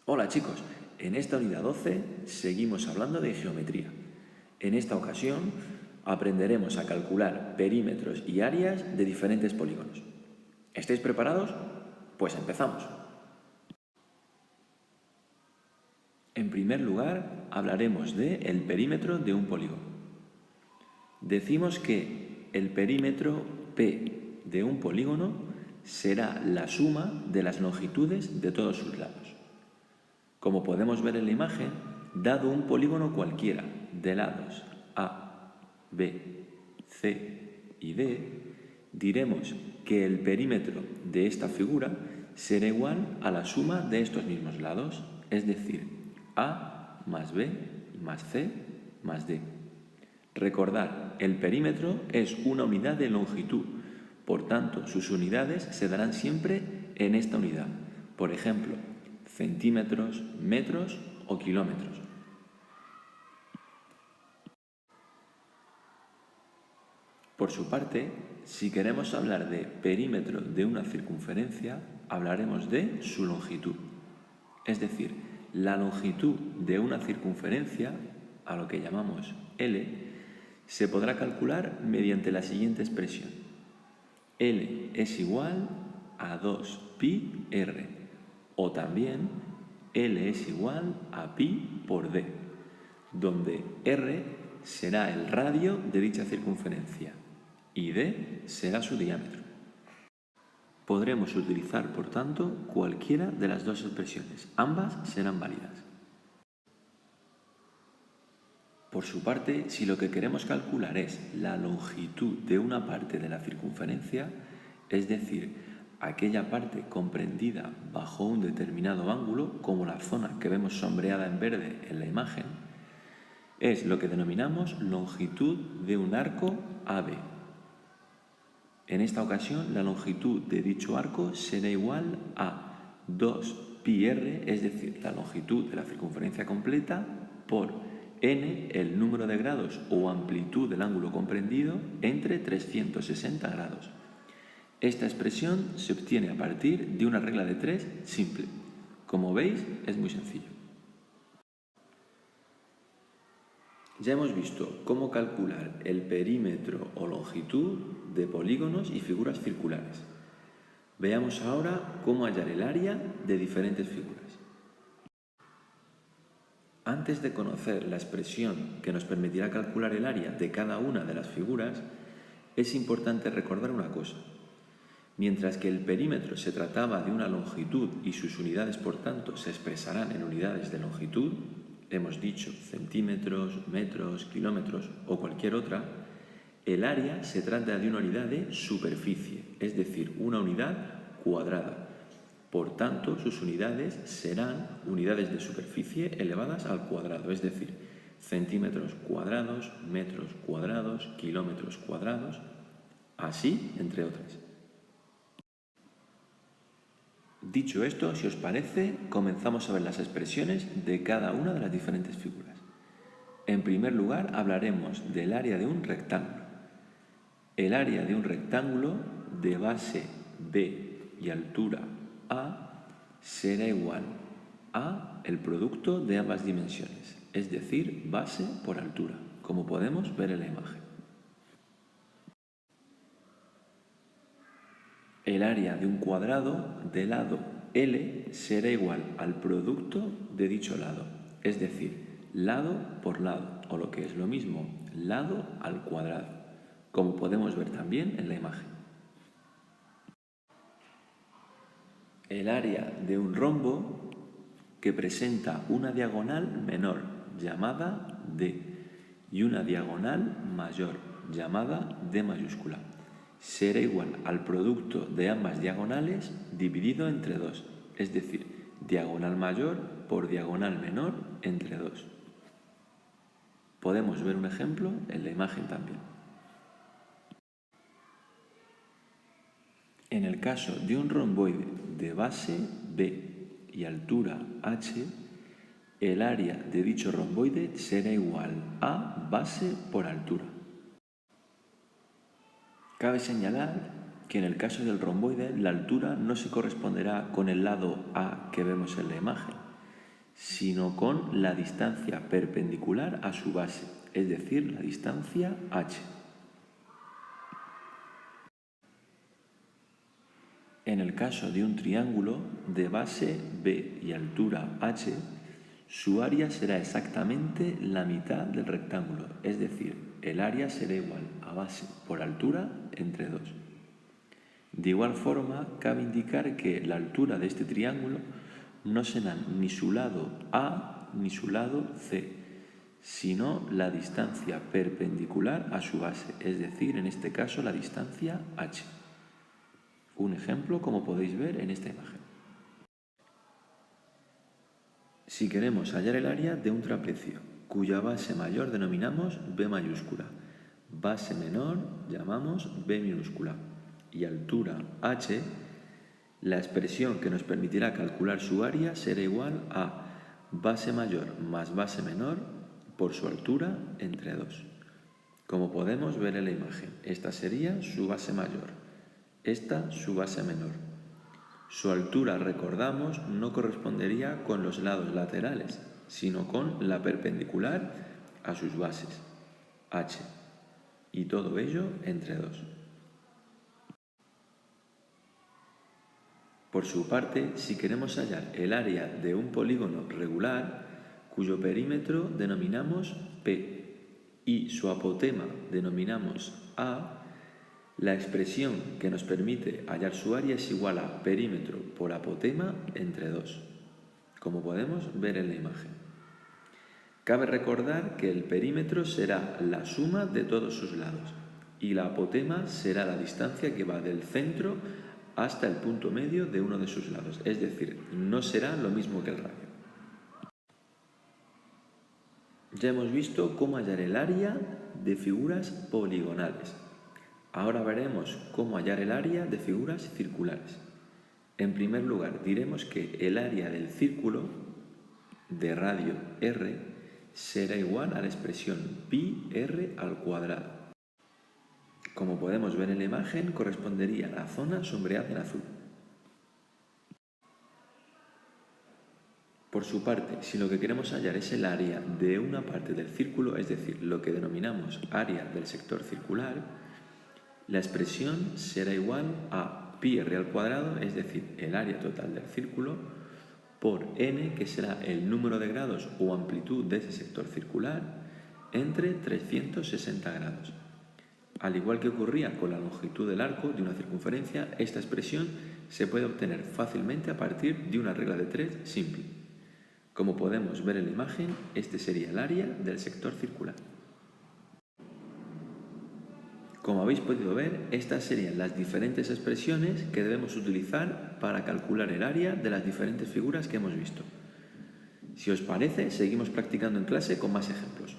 Hola chicos, en esta unidad 12 seguimos hablando de geometría. En esta ocasión aprenderemos a calcular perímetros y áreas de diferentes polígonos. ¿Estáis preparados? Pues empezamos. En primer lugar, hablaremos del perímetro de un polígono. Decimos que el perímetro P de un polígono será la suma de las longitudes de todos sus lados. Como podemos ver en la imagen, dado un polígono cualquiera de lados A, B, C y D, diremos que el perímetro de esta figura será igual a la suma de estos mismos lados, es decir, A más B más C más D. Recordad, el perímetro es una unidad de longitud, por tanto, sus unidades se darán siempre en esta unidad. Por ejemplo, centímetros, metros o kilómetros. Por su parte, si queremos hablar de perímetro de una circunferencia, hablaremos de su longitud. Es decir, la longitud de una circunferencia, a lo que llamamos L, se podrá calcular mediante la siguiente expresión. L es igual a 2pi r, o también L es igual a pi por d, donde r será el radio de dicha circunferencia y d será su diámetro. Podremos utilizar, por tanto, cualquiera de las dos expresiones. Ambas serán válidas. Por su parte, si lo que queremos calcular es la longitud de una parte de la circunferencia, es decir, aquella parte comprendida bajo un determinado ángulo, como la zona que vemos sombreada en verde en la imagen, es lo que denominamos longitud de un arco AB. En esta ocasión, la longitud de dicho arco será igual a 2πr, es decir, la longitud de la circunferencia completa por n, el número de grados o amplitud del ángulo comprendido, entre 360 grados. Esta expresión se obtiene a partir de una regla de 3 simple. Como veis, es muy sencillo. Ya hemos visto cómo calcular el perímetro o longitud de polígonos y figuras circulares. Veamos ahora cómo hallar el área de diferentes figuras. Antes de conocer la expresión que nos permitirá calcular el área de cada una de las figuras, es importante recordar una cosa. Mientras que el perímetro se trataba de una longitud y sus unidades, por tanto, se expresarán en unidades de longitud, hemos dicho centímetros, metros, kilómetros o cualquier otra, el área se trata de una unidad de superficie, es decir, una unidad cuadrada. Por tanto, sus unidades serán unidades de superficie elevadas al cuadrado, es decir, centímetros cuadrados, metros cuadrados, kilómetros cuadrados, así entre otras. Dicho esto, si os parece, comenzamos a ver las expresiones de cada una de las diferentes figuras. En primer lugar, hablaremos del área de un rectángulo. El área de un rectángulo de base B y altura A será igual a el producto de ambas dimensiones, es decir, base por altura, como podemos ver en la imagen. El área de un cuadrado de lado L será igual al producto de dicho lado, es decir, lado por lado, o lo que es lo mismo, lado al cuadrado, como podemos ver también en la imagen. El área de un rombo que presenta una diagonal menor, llamada D, y una diagonal mayor, llamada D mayúscula, será igual al producto de ambas diagonales dividido entre 2, es decir, diagonal mayor por diagonal menor entre 2. Podemos ver un ejemplo en la imagen también. En el caso de un romboide de base B y altura h, el área de dicho romboide será igual a base por altura. Cabe señalar que en el caso del romboide la altura no se corresponderá con el lado A que vemos en la imagen, sino con la distancia perpendicular a su base, es decir, la distancia h. En el caso de un triángulo de base b y altura h, su área será exactamente la mitad del rectángulo, es decir, el área será igual a base por altura entre 2. De igual forma, cabe indicar que la altura de este triángulo no será ni su lado A ni su lado C, sino la distancia perpendicular a su base, es decir, en este caso la distancia h. Un ejemplo, como podéis ver en esta imagen. Si queremos hallar el área de un trapecio, cuya base mayor denominamos B mayúscula, base menor llamamos B minúscula y altura h, la expresión que nos permitirá calcular su área será igual a base mayor más base menor por su altura entre 2. Como podemos ver en la imagen, esta sería su base mayor, esta su base menor. Su altura, recordamos, no correspondería con los lados laterales, sino con la perpendicular a sus bases, h, y todo ello entre 2. Por su parte, si queremos hallar el área de un polígono regular, cuyo perímetro denominamos P y su apotema denominamos A, la expresión que nos permite hallar su área es igual a perímetro por apotema entre 2, como podemos ver en la imagen. Cabe recordar que el perímetro será la suma de todos sus lados y la apotema será la distancia que va del centro hasta el punto medio de uno de sus lados, es decir, no será lo mismo que el radio. Ya hemos visto cómo hallar el área de figuras poligonales. Ahora veremos cómo hallar el área de figuras circulares. En primer lugar, diremos que el área del círculo de radio r será igual a la expresión pi r al cuadrado. Como podemos ver en la imagen, correspondería a la zona sombreada en azul. Por su parte, si lo que queremos hallar es el área de una parte del círculo, es decir, lo que denominamos área del sector circular, la expresión será igual a pi r al cuadrado, es decir, el área total del círculo, por n, que será el número de grados o amplitud de ese sector circular, entre 360 grados. Al igual que ocurría con la longitud del arco de una circunferencia, esta expresión se puede obtener fácilmente a partir de una regla de 3 simple. Como podemos ver en la imagen, este sería el área del sector circular. Como habéis podido ver, estas serían las diferentes expresiones que debemos utilizar para calcular el área de las diferentes figuras que hemos visto. Si os parece, seguimos practicando en clase con más ejemplos.